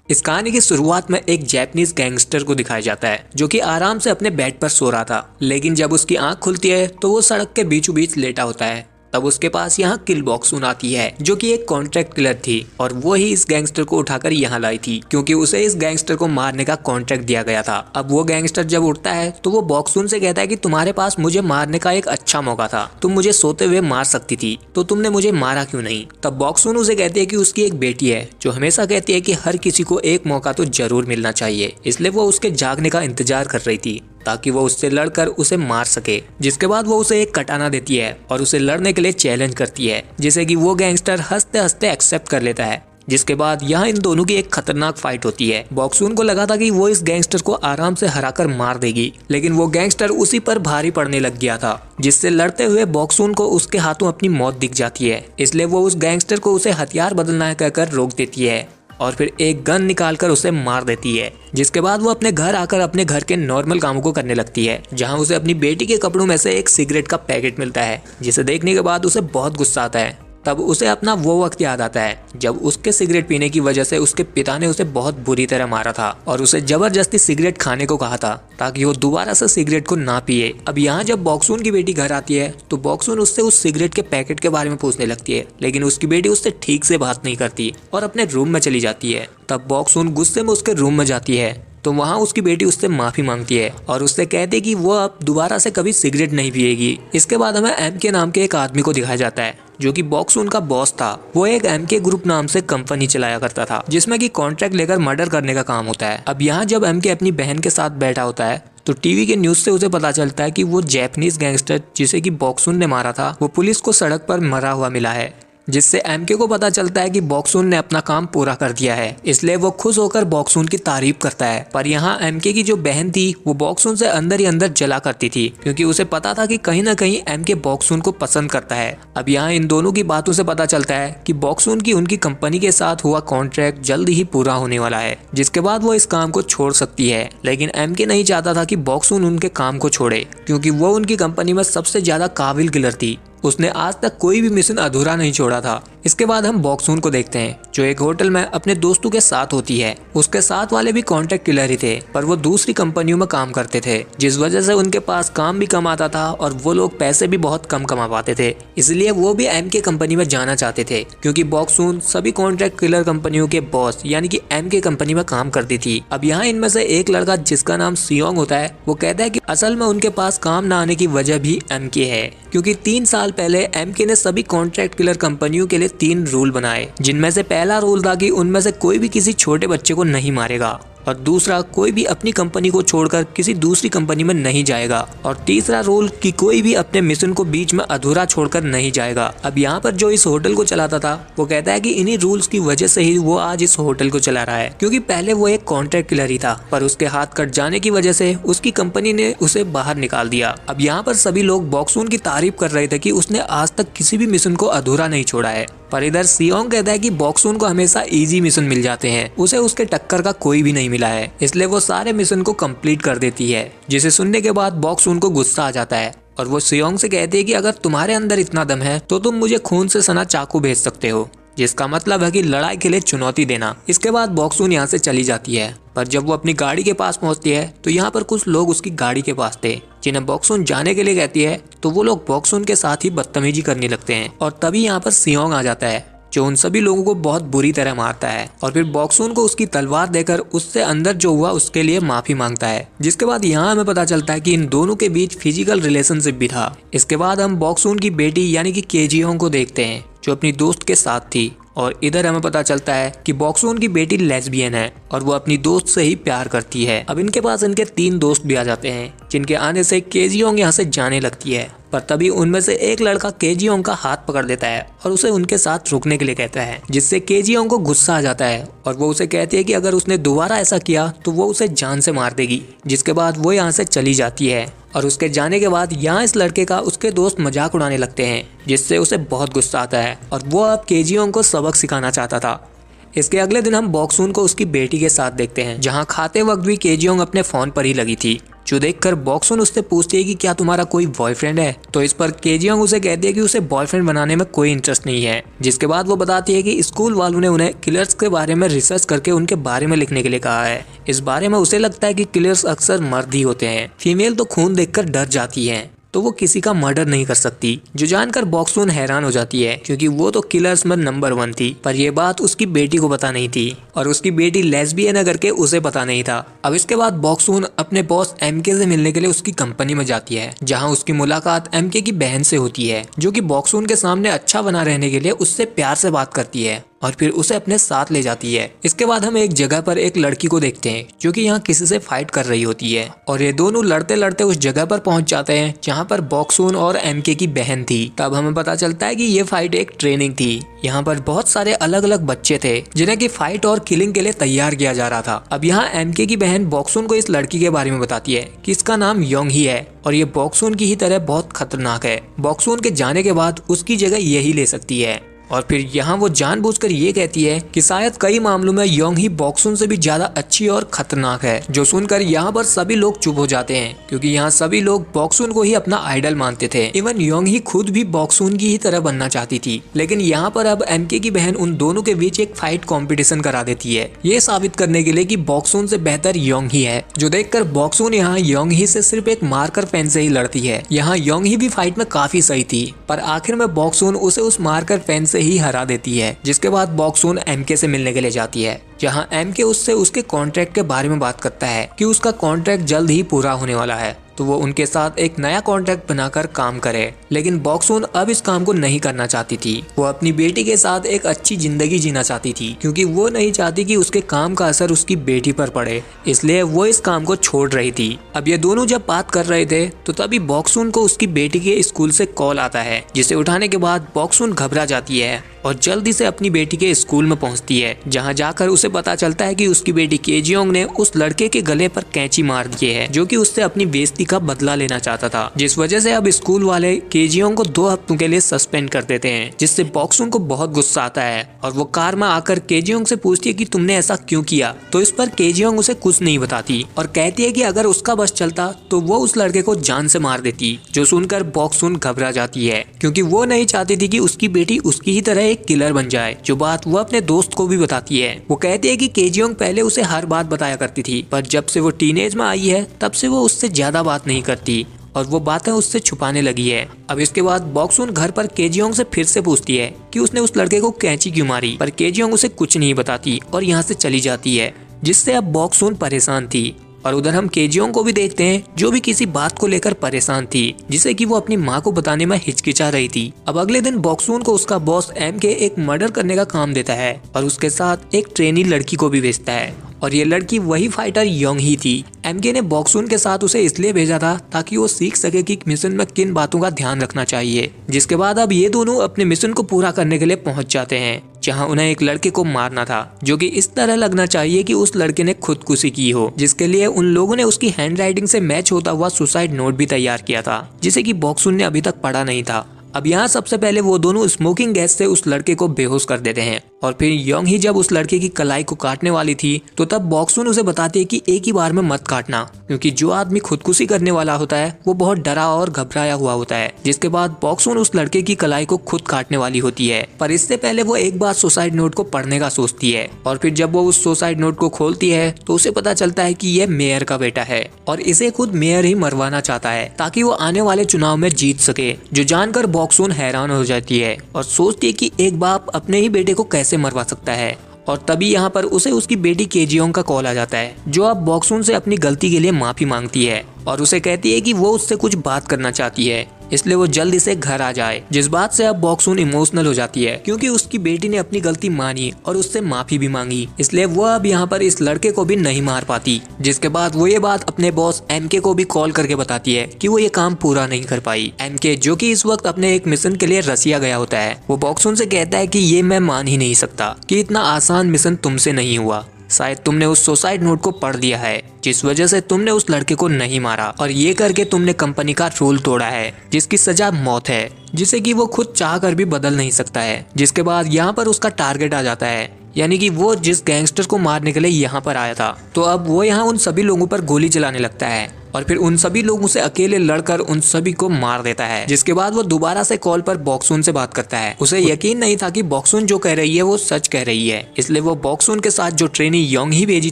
इस कहानी की शुरुआत में एक जापानीज गैंगस्टर को दिखाया जाता है जो कि आराम से अपने बेड पर सो रहा था। लेकिन जब उसकी आंख खुलती है तो वो सड़क के बीचों बीच लेटा होता है। तब उसके पास यहाँ किल बॉक्सून आती है जो कि एक कॉन्ट्रैक्ट किलर थी और वो ही इस गैंगस्टर को उठाकर यहाँ लाई थी क्योंकि उसे इस गैंगस्टर को मारने का कॉन्ट्रैक्ट दिया गया था। अब वो गैंगस्टर जब उठता है तो वो बॉक्सून से कहता है कि तुम्हारे पास मुझे मारने का एक अच्छा मौका था, तुम मुझे सोते हुए मार सकती थी, तो तुमने मुझे मारा क्यों नहीं। तब बॉक्सून उसे कहती है कि उसकी एक बेटी है जो हमेशा कहती है कि हर किसी को एक मौका तो जरूर मिलना चाहिए, इसलिए वो उसके जागने का इंतजार कर रही थी ताकि वो उससे लड़कर उसे मार सके। जिसके बाद वो उसे एक कटाना देती है और उसे लड़ने के लिए चैलेंज करती है, जिसे कि वो गैंगस्टर हंसते हंसते एक्सेप्ट कर लेता है। जिसके बाद यहाँ इन दोनों की एक खतरनाक फाइट होती है। बॉक्सून को लगा था कि वो इस गैंगस्टर को आराम से हराकर मार देगी, लेकिन वो गैंगस्टर उसी पर भारी पड़ने लग गया था, जिससे लड़ते हुए बॉक्सून को उसके हाथों अपनी मौत दिख जाती है। इसलिए वो उस गैंगस्टर को उसे हथियार बदलना कहकर रोक देती है और फिर एक गन निकालकर उसे मार देती है। जिसके बाद वो अपने घर आकर अपने घर के नॉर्मल कामों को करने लगती है, जहां उसे अपनी बेटी के कपड़ों में से एक सिगरेट का पैकेट मिलता है, जिसे देखने के बाद उसे बहुत गुस्सा आता है। तब उसे अपना वो वक्त याद आता है जब उसके सिगरेट पीने की वजह से उसके पिता ने उसे बहुत बुरी तरह मारा था और उसे जबरदस्ती सिगरेट खाने को कहा था ताकि वो दोबारा से सिगरेट को ना पिए। अब यहाँ जब बॉक्सून की बेटी घर आती है तो बॉक्सून उससे उस सिगरेट के पैकेट के बारे में पूछने लगती है, लेकिन उसकी बेटी उससे ठीक से बात नहीं करती और अपने रूम में चली जाती है। तब बॉक्सून गुस्से में उसके रूम में जाती है तो वहाँ उसकी बेटी उससे माफी मांगती है और उससे कहती है कि वो अब दोबारा से कभी सिगरेट नहीं पिएगी। इसके बाद हमें एमके नाम के एक आदमी को दिखाया जाता है जो कि बॉक्सून का बॉस था। वो एक एमके ग्रुप नाम से कंपनी चलाया करता था जिसमें कि कॉन्ट्रैक्ट लेकर मर्डर करने का काम होता है। अब यहाँ जब एमके अपनी बहन के साथ बैठा होता है तो टीवी के न्यूज से उसे पता चलता है कि वो जापानीज गैंगस्टर जिसे कि बॉक्सून ने मारा था वो पुलिस को सड़क पर मरा हुआ मिला है, जिससे एमके को पता चलता है कि बॉक्सून ने अपना काम पूरा कर दिया है। इसलिए वो खुश होकर बॉक्सून की तारीफ करता है। पर यहाँ एमके की जो बहन थी वो बॉक्सून से अंदर ही अंदर जला करती थी क्योंकि उसे पता था कि कहीं ना कहीं एमके बॉक्सून को पसंद करता है। अब यहाँ इन दोनों की बातों से पता चलता है कि बॉक्सून की उनकी कंपनी के साथ हुआ कॉन्ट्रैक्ट जल्द ही पूरा होने वाला है, जिसके बाद वो इस काम को छोड़ सकती है। लेकिन एमके नहीं चाहता था कि बॉक्सून उनके काम को छोड़े क्योंकि वो उनकी कंपनी में सबसे ज्यादा काबिल किलर थी। उसने आज तक कोई भी मिशन अधूरा नहीं छोड़ा था। इसके बाद हम बॉक्सून को देखते हैं जो एक होटल में अपने दोस्तों के साथ होती है। उसके साथ वाले भी कॉन्ट्रैक्ट किलर ही थे पर वो दूसरी कंपनियों में काम करते थे, जिस वजह से उनके पास काम भी कम आता था और वो लोग पैसे भी बहुत कम कमा पाते थे। इसलिए वो भी एमके कंपनी में जाना चाहते थे क्योंकि बॉक्सून सभी कॉन्ट्रैक्ट किलर कंपनियों के बॉस यानी कि एमके कंपनी में काम करती थी। अब यहाँ इनमें से एक लड़का जिसका नाम सियोंग होता है वो कहता है कि असल में उनके पास काम न आने की वजह भी एमके है क्योंकि 3 साल पहले एमके ने सभी कॉन्ट्रैक्ट किलर कंपनियों के लिए 3 रूल बनाए, जिनमें से पहला रूल था कि उनमें से कोई भी किसी छोटे बच्चे को नहीं मारेगा, और दूसरा कोई भी अपनी कंपनी को छोड़कर किसी दूसरी कंपनी में नहीं जाएगा, और तीसरा रूल कि कोई भी अपने मिशन को बीच में अधूरा छोड़कर नहीं जाएगा। अब यहाँ पर जो इस होटल को चलाता था वो कहता है कि इन्हीं रूल्स की वजह से ही वो आज इस होटल को चला रहा है क्योंकि पहले वो एक कॉन्ट्रैक्ट किलर ही था पर उसके हाथ कट जाने की वजह से उसकी कंपनी ने उसे बाहर निकाल दिया। अब यहाँ पर सभी लोग बॉक्सून की तारीफ कर रहे थे कि उसने आज तक किसी भी मिशन को अधूरा नहीं छोड़ा है, पर इधर सियोंग कहता है कि बॉक्सून को हमेशा इजी मिशन मिल जाते हैं, उसे उसके टक्कर का कोई भी नहीं मिला है, इसलिए वो सारे मिशन को कंप्लीट कर देती है। जिसे सुनने के बाद बॉक्सून को गुस्सा आ जाता है और वो सियोंग से कहती है कि अगर तुम्हारे अंदर इतना दम है तो तुम मुझे खून से सना चाकू भेज सकते हो, जिसका मतलब है कि लड़ाई के लिए चुनौती देना। इसके बाद बॉक्सून यहाँ से चली जाती है, पर जब वो अपनी गाड़ी के पास पहुंचती है तो यहाँ पर कुछ लोग उसकी गाड़ी के पास थे जिन्हें बॉक्सून जाने के लिए कहती है, तो वो लोग बॉक्सून के साथ ही बदतमीजी करने लगते हैं और तभी यहाँ पर सियोंग आ जाता है जो उन सभी लोगों को बहुत बुरी तरह मारता है और फिर बॉक्सून को उसकी तलवार देकर उससे अंदर जो हुआ उसके लिए माफी मांगता है। जिसके बाद यहाँ हमें पता चलता है कि इन दोनों के बीच फिजिकल रिलेशनशिप भी था। इसके बाद हम बॉक्सून की बेटी यानी कि केजियोंग को देखते हैं जो अपनी दोस्त के साथ थी, और इधर हमें पता चलता है कि बॉक्सून की बेटी लेस्बियन है और वो अपनी दोस्त से ही प्यार करती है। अब इनके पास इनके 3 दोस्त भी आ जाते हैं जिनके आने से केजियोंग यहाँ से जाने लगती है, पर तभी उनमें से एक लड़का केजियोंग का हाथ पकड़ देता है और उसे उनके साथ रुकने के लिए कहता है, जिससे केजियोंग को गुस्सा आ जाता है और वो उसे कहती है कि अगर उसने दोबारा ऐसा किया तो वो उसे जान से मार देगी। जिसके बाद वो यहाँ से चली जाती है और उसके जाने के बाद यहाँ इस लड़के का उसके दोस्त मजाक उड़ाने लगते हैं, जिससे उसे बहुत गुस्सा आता है और वो अब केजियोंग को सबक सिखाना चाहता था। इसके अगले दिन हम बॉक्सून को उसकी बेटी के साथ देखते हैं, जहाँ खाते वक्त भी केजियोंग अपने फोन पर ही लगी थी, जो देखकर बॉक्सून उससे पूछती है कि क्या तुम्हारा कोई बॉयफ्रेंड है। तो इस पर केजियोंग उसे कहती है कि उसे बॉयफ्रेंड बनाने में कोई इंटरेस्ट नहीं है। जिसके बाद वो बताती है कि स्कूल वालों ने उन्हें किलर्स के बारे में रिसर्च करके उनके बारे में लिखने के लिए कहा है। इस बारे में उसे लगता है कि किलर्स अक्सर मर्द ही होते हैं, फीमेल तो खून देखकर डर जाती है, तो वो किसी का मर्डर नहीं कर सकती। जो जानकर बॉक्सून हैरान हो जाती है क्योंकि वो तो किलर्स में नंबर 1 थी, पर ये बात उसकी बेटी को पता नहीं थी और उसकी बेटी लेस्बियन है करके उसे पता नहीं था। अब इसके बाद बॉक्सून अपने बॉस एमके से मिलने के लिए उसकी कंपनी में जाती है, जहाँ उसकी मुलाकात एमके की बहन से होती है, जो कि बॉक्सून के सामने अच्छा बना रहने के लिए उससे प्यार से बात करती है और फिर उसे अपने साथ ले जाती है। इसके बाद हम एक जगह पर एक लड़की को देखते हैं जो कि यहाँ किसी से फाइट कर रही होती है और ये दोनों लड़ते लड़ते उस जगह पर पहुंच जाते हैं जहाँ पर बॉक्सून और एमके की बहन थी। तब हमें पता चलता है कि ये फाइट एक ट्रेनिंग थी। यहाँ पर बहुत सारे अलग अलग बच्चे थे जिन्हें की फाइट और किलिंग के लिए तैयार किया जा रहा था। अब यहाँ एमके की बहन बॉक्सून को इस लड़की के बारे में बताती है कि इसका नाम योंग ही है और ये बॉक्सून की ही तरह बहुत खतरनाक है। बॉक्सून के जाने के बाद उसकी जगह यही ले सकती है। और फिर यहाँ वो जानबूझकर ये कहती है कि शायद कई मामलों में योंग ही बॉक्सून से भी ज्यादा अच्छी और खतरनाक है। जो सुनकर यहाँ पर सभी लोग चुप हो जाते हैं क्योंकि यहाँ सभी लोग बॉक्सून को ही अपना आइडल मानते थे। इवन योंग ही खुद भी बॉक्सून की ही तरह बनना चाहती थी। लेकिन यहाँ पर अब एमके की बहन उन दोनों के बीच एक फाइट कॉम्पिटिशन करा देती है, ये साबित करने के लिए कि बॉक्सून से बेहतर योंग ही है। जो देखकर बॉक्सून यहाँ योंग ही से सिर्फ एक मार्कर पेन से ही लड़ती है। यहाँ योंग ही भी फाइट में काफी सही थी, पर आखिर में बॉक्सून उसे उस मार्कर पेन से ही हरा देती है। जिसके बाद बॉक्सून एमके से मिलने के लिए जाती है, जहां एमके उससे उसके कॉन्ट्रैक्ट के बारे में बात करता है कि उसका कॉन्ट्रैक्ट जल्द ही पूरा होने वाला है, तो वो उनके साथ एक नया कॉन्ट्रैक्ट बनाकर काम करे। लेकिन बॉक्सून अब इस काम को नहीं करना चाहती थी। वो अपनी बेटी के साथ एक अच्छी जिंदगी जीना चाहती थी क्योंकि वो नहीं चाहती कि उसके काम का असर उसकी बेटी पर पड़े, इसलिए वो इस काम को छोड़ रही थी। अब ये दोनों जब बात कर रहे थे तो तभी बॉक्सून को उसकी बेटी के स्कूल से कॉल आता है, जिसे उठाने के बाद बॉक्सून घबरा जाती है और जल्दी से अपनी बेटी के स्कूल में पहुंचती है, जहां जाकर उसे पता चलता है कि उसकी बेटी केजियोंग ने उस लड़के के गले पर कैंची मार दी है जो कि उससे अपनी बेइज्जती का बदला लेना चाहता था। जिस वजह से अब स्कूल वाले केजियोंग को 2 हफ्तों के लिए सस्पेंड कर देते हैं, जिससे बॉक्सून को बहुत गुस्सा आता है और वो कार में आकर केजियोंग से पूछती है कि तुमने ऐसा क्यों किया। तो इस पर केजियोंग उसे कुछ नहीं बताती और कहती है कि अगर उसका बस चलता तो वो उस लड़के को जान से मार देती। जो सुनकर बॉक्सून घबरा जाती है क्योंकि वो नहीं चाहती थी कि उसकी बेटी उसकी ही तरह एक किलर बन जाए, जो बात वो अपने दोस्त को भी बताती है। वो कहती है कि केजियोंग पहले उसे हर बात बताया करती थी, पर जब से वो टीनेज में आई है तब से वो उससे ज्यादा बात नहीं करती और वो बातें उससे छुपाने लगी है। अब इसके बाद बॉक्सून घर पर केजियोंग से फिर से पूछती है कि उसने उस लड़के को कैंची क्यों मारी, पर केजियोंग उसे कुछ नहीं बताती और यहाँ से चली जाती है, जिससे अब बॉक्सून परेशान थी। और उधर हम केजियोंग को भी देखते हैं जो भी किसी बात को लेकर परेशान थी, जिसे कि वो अपनी माँ को बताने में हिचकिचा रही थी। अब अगले दिन बॉक्सून को उसका बॉस एमके एक मर्डर करने का काम देता है और उसके साथ एक ट्रेनी लड़की को भी भेजता है और ये लड़की वही फाइटर योंग ही थी। एमके ने बॉक्सून के साथ उसे इसलिए भेजा था ताकि वो सीख सके कि मिशन में किन बातों का ध्यान रखना चाहिए। जिसके बाद अब ये दोनों अपने मिशन को पूरा करने के लिए पहुंच जाते हैं, जहां उन्हें एक लड़के को मारना था जो कि इस तरह लगना चाहिए कि उस लड़के ने खुदकुशी की हो, जिसके लिए उन लोगों ने उसकी हैंडराइटिंग से मैच होता हुआ सुसाइड नोट भी तैयार किया था, जिसे कि बॉक्सून ने अभी तक पढ़ा नहीं था। अब यहाँ सबसे पहले वो दोनों स्मोकिंग गैस से उस लड़के को बेहोश कर देते हैं और फिर योंग ही जब उस लड़के की कलाई को काटने वाली थी तो तब बॉक्सून उसे बताती है कि एक ही बार में मत काटना, क्योंकि जो आदमी खुदकुशी करने वाला होता है वो बहुत डरा और घबराया हुआ होता है। जिसके बाद बॉक्सून उस लड़के की कलाई को खुद काटने वाली होती है, पर इससे पहले वो एक बार सुसाइड नोट को पढ़ने का सोचती है और फिर जब वो उस सुसाइड नोट को खोलती है तो उसे पता चलता है कि ये मेयर का बेटा है और इसे खुद मेयर ही मरवाना चाहता है ताकि वो आने वाले चुनाव में जीत सके। जो जानकर बॉक्सून हैरान हो जाती है और सोचती है कि एक बाप अपने ही बेटे को कैसे मरवा सकता है। और तभी यहाँ पर उसे उसकी बेटी केजियोंग का कॉल आ जाता है, जो अब बॉक्सून से अपनी गलती के लिए माफी मांगती है और उसे कहती है कि वो उससे कुछ बात करना चाहती है, इसलिए वो जल्दी से घर आ जाए। जिस बात से अब बॉक्सून इमोशनल हो जाती है क्योंकि उसकी बेटी ने अपनी गलती मानी और उससे माफी भी मांगी, इसलिए वो अब यहाँ पर इस लड़के को भी नहीं मार पाती। जिसके बाद वो ये बात अपने बॉस एमके को भी कॉल करके बताती है कि वो ये काम पूरा नहीं कर पाई। एमके, जो कि इस वक्त अपने एक मिशन के लिए रसिया गया होता है, वो बॉक्सून से कहता है कि ये मैं मान ही नहीं सकता कि इतना आसान मिशन तुमसे नहीं हुआ। शायद तुमने उस सुसाइड नोट को पढ़ लिया है, जिस वजह से तुमने उस लड़के को नहीं मारा और ये करके तुमने कंपनी का रूल तोड़ा है, जिसकी सजा मौत है, जिसे कि वो खुद चाह कर भी बदल नहीं सकता है। जिसके बाद यहाँ पर उसका टारगेट आ जाता है, यानी कि वो जिस गैंगस्टर को मारने के लिए यहाँ पर आया था। तो अब वो यहाँ उन सभी लोगों पर गोली चलाने लगता है और फिर उन सभी लोगों से अकेले लड़कर उन सभी को मार देता है। जिसके बाद वो दोबारा से कॉल पर बॉक्सून से बात करता है। उसे यकीन नहीं था कि बॉक्सून जो कह रही है वो सच कह रही है, इसलिए वो बॉक्सून के साथ जो ट्रेनी योंग ही भेजी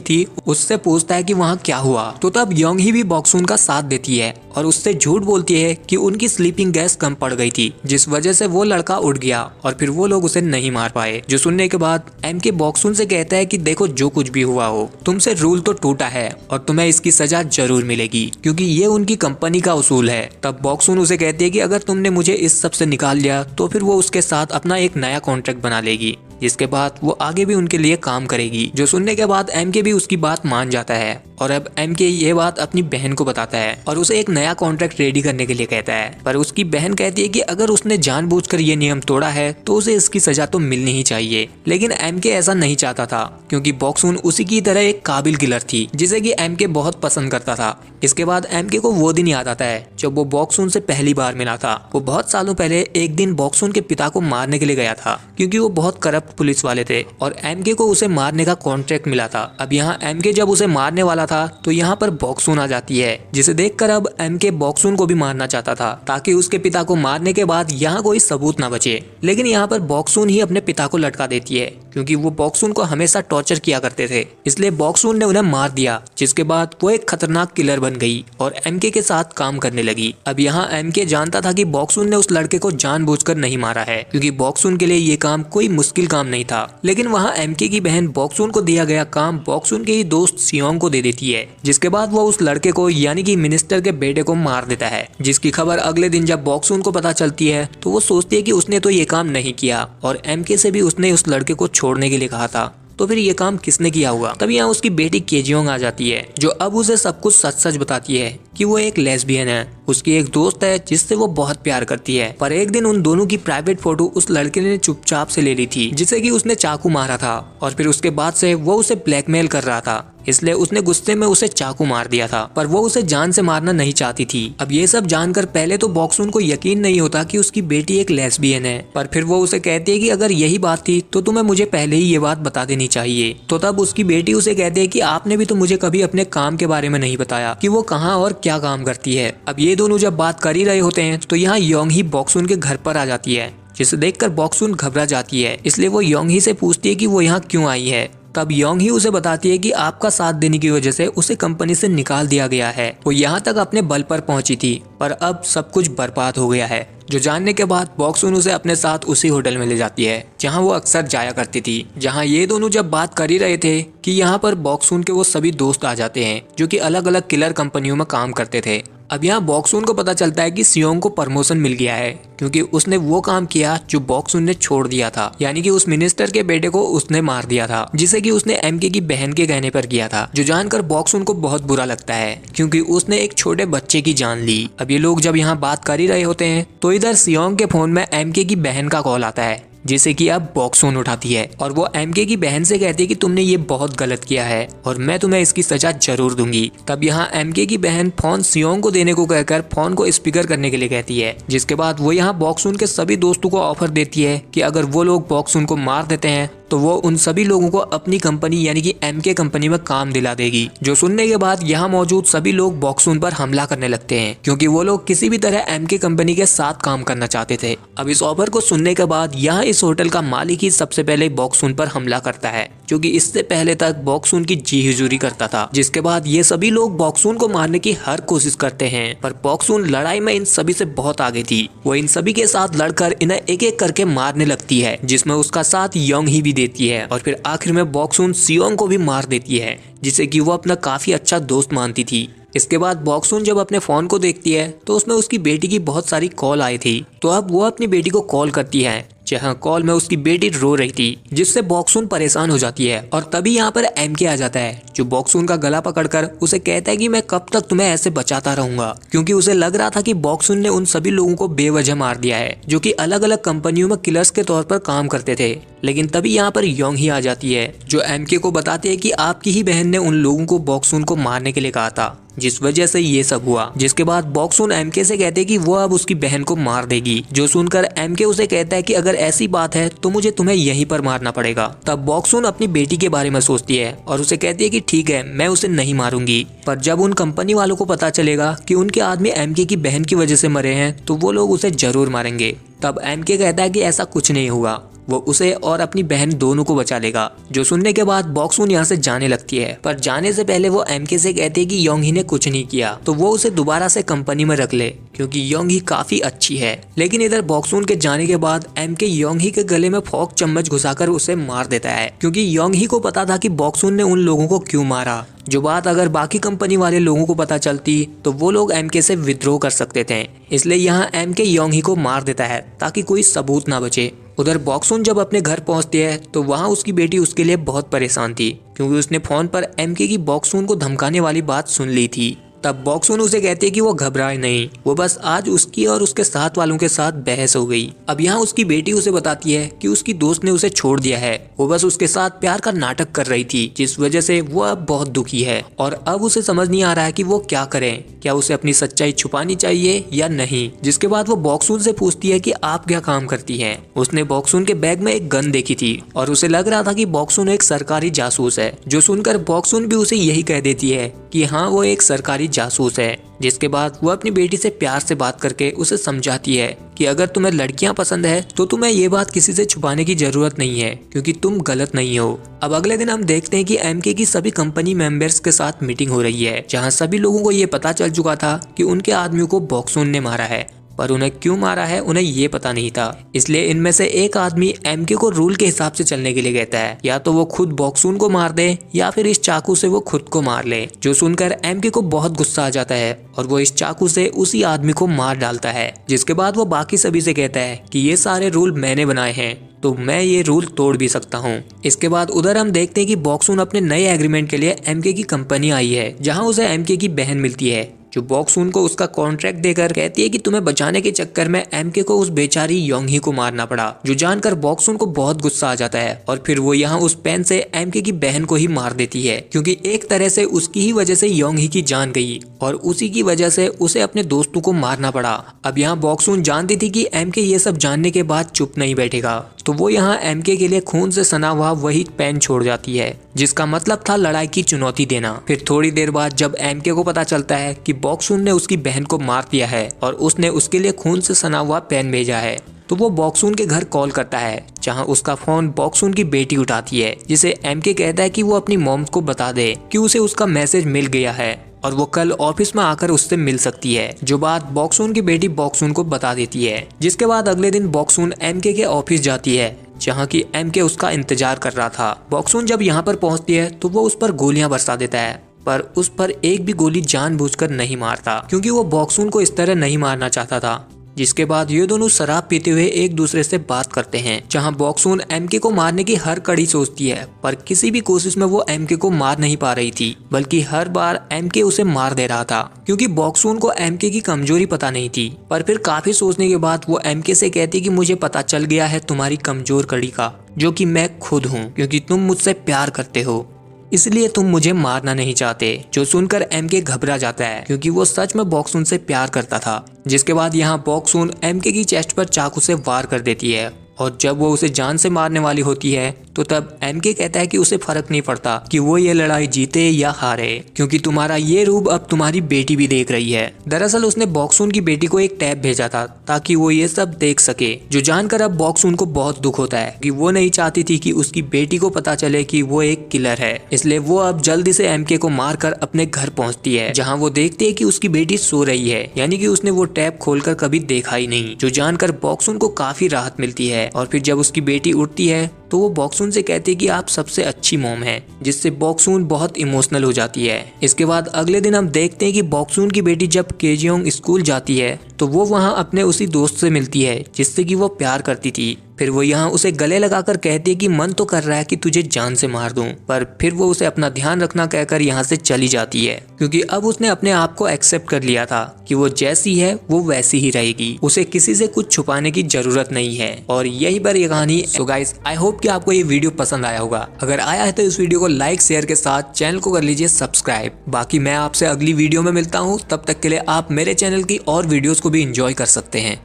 थी उससे पूछता है कि वहाँ क्या हुआ। तो तब योंग ही भी बॉक्सून का साथ देती है और उससे झूठ बोलती है कि उनकी स्लीपिंग गैस कम पड़ गई थी, जिस वजह से वो लड़का उठ गया और फिर वो लोग उसे नहीं मार पाए। जो सुनने के बाद एमके बॉक्सून से कहता है कि देखो, जो कुछ भी हुआ हो, तुमसे रूल तो टूटा है और तुम्हें इसकी सजा जरूर मिलेगी, क्योंकि ये उनकी कंपनी का उसूल है। तब बॉक्सून उसे कहती है कि अगर तुमने मुझे इस सब से निकाल लिया तो फिर वो उसके साथ अपना एक नया कॉन्ट्रैक्ट बना लेगी, जिसके बाद वो आगे भी उनके लिए काम करेगी। जो सुनने के बाद एमके भी उसकी बात मान जाता है और अब एमके ये बात अपनी बहन को बताता है और उसे एक नया कॉन्ट्रैक्ट रेडी करने के लिए कहता है। पर उसकी बहन कहती है कि अगर उसने जानबूझकर ये नियम तोड़ा है तो उसे इसकी सजा तो मिलनी ही चाहिए। लेकिन एमके ऐसा नहीं चाहता था, क्योंकि बॉक्सून उसी की तरह एक काबिल किलर थी जिसे कि एमके बहुत पसंद करता था। इसके बाद एमके को वो दिन याद आता है जब वो बॉक्सून से पहली बार मिला था। वो बहुत सालों पहले एक दिन बॉक्सून के पिता को मारने के लिए गया था, क्योंकि वो बहुत करप्ट पुलिस वाले थे और एमके को उसे मारने का कॉन्ट्रैक्ट मिला था। अब यहाँ एमके जब उसे मारने वाला था तो यहाँ पर बॉक्सून आ जाती है, जिसे देखकर अब एमके बॉक्सून को भी मारना चाहता था ताकि उसके पिता को मारने के बाद यहाँ कोई सबूत ना बचे। लेकिन यहाँ पर बॉक्सून ही अपने पिता को लटका देती है, क्योंकि वो बॉक्सून को हमेशा टॉर्चर किया करते थे, इसलिए बॉक्सून ने उन्हें मार दिया। जिसके बाद वो एक खतरनाक किलर बन गई और एमके के साथ काम करने लगी। अब यहाँ एमके जानता था कि बॉक्सून ने उस लड़के को जानबूझकर नहीं मारा है, क्योंकि बॉक्सून के लिए ये काम कोई मुश्किल काम नहीं था। लेकिन वहाँ एमके की बहन बॉक्सून को दिया गया काम बॉक्सून के ही दोस्त सियोंग को दे देती है, जिसके बाद वो उस लड़के को यानी कि मिनिस्टर के बेटे को मार देता है। जिसकी खबर अगले दिन जब बॉक्सून को पता चलती है तो वो सोचती है कि उसने तो ये काम नहीं किया और एमके से भी उसने उस लड़के को छोड़ने के लिए कहा था, तो फिर ये काम किसने किया होगा। तब यहाँ उसकी बेटी केजियोंग आ जाती है, जो अब उसे सब कुछ सच सच बताती है कि वो एक लेस्बियन है। उसकी एक दोस्त है जिससे वो बहुत प्यार करती है, पर एक दिन उन दोनों की प्राइवेट फोटो उस लड़के ने चुपचाप से ले ली थी, जिसे कि उसने चाकू मारा था और फिर उसके बाद से वो उसे ब्लैकमेल कर रहा था, इसलिए उसने गुस्से में उसे चाकू मार दिया था। पर वो उसे जान से मारना नहीं चाहती थी। अब ये सब जानकर पहले तो बॉक्सून को यकीन नहीं होता कि उसकी बेटी एक लेस्बियन है, पर फिर वो उसे कहती है कि अगर यही बात थी तो तुम्हें मुझे पहले ही ये बात बता देनी चाहिए। तो तब उसकी बेटी उसे कहती है कि आपने भी तो मुझे कभी अपने काम के बारे में नहीं बताया कि वो कहाँ और क्या काम करती है। अब ये दोनों जब बात कर ही रहे होते हैं तो यहाँ योंग ही बॉक्सून के घर पर आ जाती है, जिसे देखकर बॉक्सून घबरा जाती है, इसलिए वो योंग ही से पूछती है कि वो यहाँ क्यों आई है। तब योंग ही उसे बताती है कि आपका साथ देने की वजह से उसे कंपनी से निकाल दिया गया है। वो यहाँ तक अपने बल पर पहुंची थी, पर अब सब कुछ बर्बाद हो गया है। जो जानने के बाद बॉक्सून उसे अपने साथ उसी होटल में ले जाती है जहां वो अक्सर जाया करती थी। जहां ये दोनों जब बात कर ही रहे थे कि यहाँ पर बॉक्सून के वो सभी दोस्त आ जाते हैं जो कि अलग अलग किलर कंपनियों में काम करते थे। अब यहाँ बॉक्सून को पता चलता है कि सियोंग को प्रमोशन मिल गया है, क्योंकि उसने वो काम किया जो बॉक्सून ने छोड़ दिया था, यानी कि उस मिनिस्टर के बेटे को उसने मार दिया था, जिसे कि उसने एमके की बहन के कहने पर किया था। जो जानकर बॉक्सून को बहुत बुरा लगता है, क्योंकि उसने एक छोटे बच्चे की जान ली। अब ये लोग जब यहाँ बात कर ही रहे होते हैं तो इधर सियोंग के फोन में एमके की बहन का कॉल आता है, जिसे कि अब बॉक्सून उठाती है और वो एमके की बहन से कहती है कि तुमने ये बहुत गलत किया है और मैं तुम्हें इसकी सजा जरूर दूंगी। तब यहाँ एमके की बहन फोन सियोंग को देने को कहकर फोन को स्पीकर करने के लिए कहती है, जिसके बाद वो यहाँ बॉक्सून के सभी दोस्तों को ऑफर देती है कि अगर वो लोग बॉक्सून को मार देते हैं तो वो उन सभी लोगों को अपनी कंपनी यानी कि एमके कंपनी में काम दिला देगी। जो सुनने के बाद यहाँ मौजूद सभी लोग बॉक्सून पर हमला करने लगते हैं, क्योंकि वो लोग किसी भी तरह एमके कंपनी के साथ काम करना चाहते थे। अब इस ऑफर को सुनने के बाद यहाँ इस होटल का मालिक ही सबसे पहले बॉक्सून पर हमला करता है, जो कि इससे पहले तक बॉक्सून की जी हुजूरी करता था। जिसके बाद ये सभी लोग बॉक्सून को मारने की हर कोशिश करते हैं, पर बॉक्सून लड़ाई में इन सभी से बहुत आगे थी। वो इन सभी के साथ लड़कर इन्हें एक एक करके मारने लगती है, जिसमें उसका साथ योंग ही भी देती है और फिर आखिर में बॉक्सून सियोंग को भी मार देती है, जिसे कि वो अपना काफी अच्छा दोस्त मानती थी। इसके बाद बॉक्सून जब अपने फोन को देखती है तो उसमें उसकी बेटी की बहुत सारी कॉल आई थी। तो अब वो अपनी बेटी को कॉल करती है, जहां कॉल में उसकी बेटी रो रही थी, जिससे बॉक्सून परेशान हो जाती है। और तभी यहाँ पर एमके आ जाता है, जो बॉक्सून का गला पकड़कर उसे कहता है कि मैं कब तक तुम्हें ऐसे बचाता रहूंगा, क्योंकि उसे लग रहा था कि बॉक्सून ने उन सभी लोगों को बेवजह मार दिया है जो कि अलग अलग कंपनियों में किलर्स के तौर पर काम करते थे। लेकिन तभी यहाँ पर योंग ही आ जाती है, जो एमके को बताती है कि आपकी ही बहन ने उन लोगों को बॉक्सून को मारने के लिए कहा था, जिस वजह से ये सब हुआ। जिसके बाद बॉक्सून एमके से कहते हैं कि वो अब उसकी बहन को मार देगी। जो सुनकर एमके उसे कहता है कि अगर ऐसी बात है तो मुझे तुम्हें यहीं पर मारना पड़ेगा। तब बॉक्सून अपनी बेटी के बारे में सोचती है और उसे कहती है कि ठीक है, मैं उसे नहीं मारूंगी। पर जब उन कंपनी वालों को पता चलेगा कि उनके आदमी एमके की बहन की वजह से मरे हैं तो वो लोग उसे जरूर मारेंगे। तब एमके कहता है कि ऐसा कुछ नहीं होगा, वो उसे और अपनी बहन दोनों को बचा लेगा। जो सुनने के बाद बॉक्सून यहाँ से जाने लगती है, पर जाने से पहले वो एमके से कहती है कि योंगी ने कुछ नहीं किया तो वो उसे दोबारा से कंपनी में रख ले, क्योंकि योंगी काफी अच्छी है। लेकिन इधर बॉक्सून के जाने के बाद एमके योंगी के गले में फोक चम्मच घुसाकर उसे मार देता है, क्योंकि योंगी को पता था कि बॉक्सून ने उन लोगों को क्यों मारा। जो बात अगर बाकी कंपनी वाले लोगों को पता चलती तो वो लोग एमके से विद्रोह कर सकते थे, इसलिए यहाँ एमके योंगी को मार देता है ताकि कोई सबूत ना बचे। उधर बॉक्सून जब अपने घर पहुंचती है तो वहां उसकी बेटी उसके लिए बहुत परेशान थी, क्योंकि उसने फोन पर एमके की बॉक्सून को धमकाने वाली बात सुन ली थी। तब बॉक्सून उसे कहती है कि वो घबराए नहीं, वो बस आज उसकी और उसके साथ वालों के साथ बहस हो गई। अब यहाँ उसकी बेटी उसे बताती है कि उसकी दोस्त ने उसे छोड़ दिया है, वो बस उसके साथ प्यार का नाटक कर रही थी, जिस वजह से वो अब बहुत दुखी है और अब उसे समझ नहीं आ रहा है कि वो क्या करे, क्या उसे अपनी सच्चाई छुपानी चाहिए या नहीं। जिसके बाद वो बॉक्सून से पूछती है कि आप क्या काम करती हैं। उसने बॉक्सून के बैग में एक गन देखी थी और उसे लग रहा था कि बॉक्सून एक सरकारी जासूस है। जो सुनकर बॉक्सून भी उसे यही कह देती है कि हाँ, वो एक सरकारी जासूस है। जिसके बाद वो अपनी बेटी से प्यार से बात करके उसे समझाती है कि अगर तुम्हें लड़कियां पसंद है तो तुम्हें ये बात किसी से छुपाने की जरूरत नहीं है, क्योंकि तुम गलत नहीं हो। अब अगले दिन हम देखते हैं कि एमके की सभी कंपनी मेंबर्स के साथ मीटिंग हो रही है, जहां सभी लोगों को ये पता चल चुका था कि उनके आदमियों को बॉक्सून ने मारा है, पर उन्हें क्यों मारा है उन्हें ये पता नहीं था। इसलिए इनमें से एक आदमी एमके को रूल के हिसाब से चलने के लिए कहता है, या तो वो खुद बॉक्सून को मार दे या फिर इस चाकू से वो खुद को मार ले। जो सुनकर एमके को बहुत गुस्सा आ जाता है और वो इस चाकू से उसी आदमी को मार डालता है। जिसके बाद वो बाकी सभी से कहता है कि ये सारे रूल मैंने बनाए हैं तो मैं ये रूल तोड़ भी सकता हूँ। इसके बाद उधर हम देखते हैं कि बॉक्सून अपने नए एग्रीमेंट के लिए एमके की कंपनी आई है, जहाँ उसे एमके की बहन मिलती है, जो बॉक्सून को उसका कॉन्ट्रैक्ट देकर कहती है कि तुम्हें बचाने के चक्कर में एमके को उस बेचारी योंगी को मारना पड़ा। जो जानकर बॉक्सून को बहुत गुस्सा आ जाता है और फिर वो यहाँ उस पेन से एमके की बहन को ही मार देती है, क्योंकि एक तरह से उसकी ही वजह से योंगी की जान गई और उसी की वजह से उसे अपने दोस्तों को मारना पड़ा। अब यहाँ बॉक्सून जानती थी कि एमके ये सब जानने के बाद चुप नहीं बैठेगा, तो वो यहाँ एमके के लिए खून से सना हुआ वही पेन छोड़ जाती है, जिसका मतलब था लड़ाई की चुनौती देना। फिर थोड़ी देर बाद जब एमके को पता चलता है कि बॉक्सून ने उसकी बहन को मार दिया है और उसने उसके लिए खून से सना हुआ पेन भेजा है, तो वो बॉक्सून के घर कॉल करता है, जहां उसका फोन बॉक्सून की बेटी उठाती है, जिसे एमके कहता है कि वो अपनी मॉम को बता दे कि उसे उसका मैसेज मिल गया है और वो कल ऑफिस में आकर उससे मिल सकती है। जो बात बॉक्सून की बेटी बॉक्सून को बता देती है। जिसके बाद अगले दिन बॉक्सून एमके के ऑफिस जाती है, जहाँ की एमके उसका इंतजार कर रहा था। बॉक्सून जब यहाँ पर पहुँचती है तो वो उस पर गोलियां बरसा देता है, पर उस पर एक भी गोली जानबूझकर नहीं मारता, क्योंकि वो बॉक्सून को इस तरह नहीं मारना चाहता था। जिसके बाद ये दोनों शराब पीते हुए एक दूसरे से बात करते हैं, जहां बॉक्सून एमके को मारने की हर कड़ी सोचती है, पर किसी भी कोशिश में वो एमके को मार नहीं पा रही थी, बल्कि हर बार एमके उसे मार दे रहा था, क्योंकि बॉक्सून को एमके की कमजोरी पता नहीं थी। पर फिर काफी सोचने के बाद वो एमके से कहती कि मुझे पता चल गया है तुम्हारी कमजोर कड़ी का, जो कि मैं खुद हूँ, क्योंकि तुम मुझसे प्यार करते हो, इसलिए तुम मुझे मारना नहीं चाहते। जो सुनकर एमके घबरा जाता है, क्योंकि वो सच में बॉक्सून से प्यार करता था। जिसके बाद यहाँ बॉक्सून एमके की चेस्ट पर चाकू से वार कर देती है और जब वो उसे जान से मारने वाली होती है तो तब एमके कहता है कि उसे फर्क नहीं पड़ता कि वो ये लड़ाई जीते या हारे, क्योंकि तुम्हारा ये रूप अब तुम्हारी बेटी भी देख रही है। दरअसल उसने बॉक्सून की बेटी को एक टैब भेजा था ताकि वो ये सब देख सके। जो जानकर अब बॉक्सून को बहुत दुख होता है कि वो नहीं चाहती थी कि उसकी बेटी को पता चले कि वो एक किलर है, इसलिए वो अब जल्दी से एमके को मारकर अपने घर पहुंचती है, जहाँ वो देखती है कि उसकी बेटी सो रही है, यानी कि उसने वो टैब खोलकर कभी देखा ही नहीं। जो जानकर बॉक्सून को काफी राहत मिलती है और फिर जब उसकी बेटी उठती है तो वो बॉक्सून से कहती है कि आप सबसे अच्छी मॉम है, जिससे बॉक्सून बहुत इमोशनल हो जाती है। इसके बाद अगले दिन हम देखते हैं कि बॉक्सून की बेटी जब केजियोंग स्कूल जाती है तो वो वहाँ अपने उसी दोस्त से मिलती है जिससे कि वो प्यार करती थी। फिर वो यहाँ उसे गले लगाकर कहती है कि मन तो कर रहा है कि तुझे जान से मार दूं, पर फिर वो उसे अपना ध्यान रखना कहकर यहाँ से चली जाती है, क्योंकि अब उसने अपने आप को एक्सेप्ट कर लिया था कि वो जैसी है वो वैसी ही रहेगी, उसे किसी से कुछ छुपाने की जरूरत नहीं है। और यही पर ये कहानी। सो गाइस, आई होप कि आपको ये वीडियो पसंद आया होगा। अगर आया है तो इस वीडियो को लाइक शेयर के साथ चैनल को कर लीजिए सब्सक्राइब। बाकी मैं आपसे अगली वीडियो में मिलता हूँ, तब तक के लिए आप मेरे चैनल की और वीडियोस को भी एंजॉय कर सकते हैं।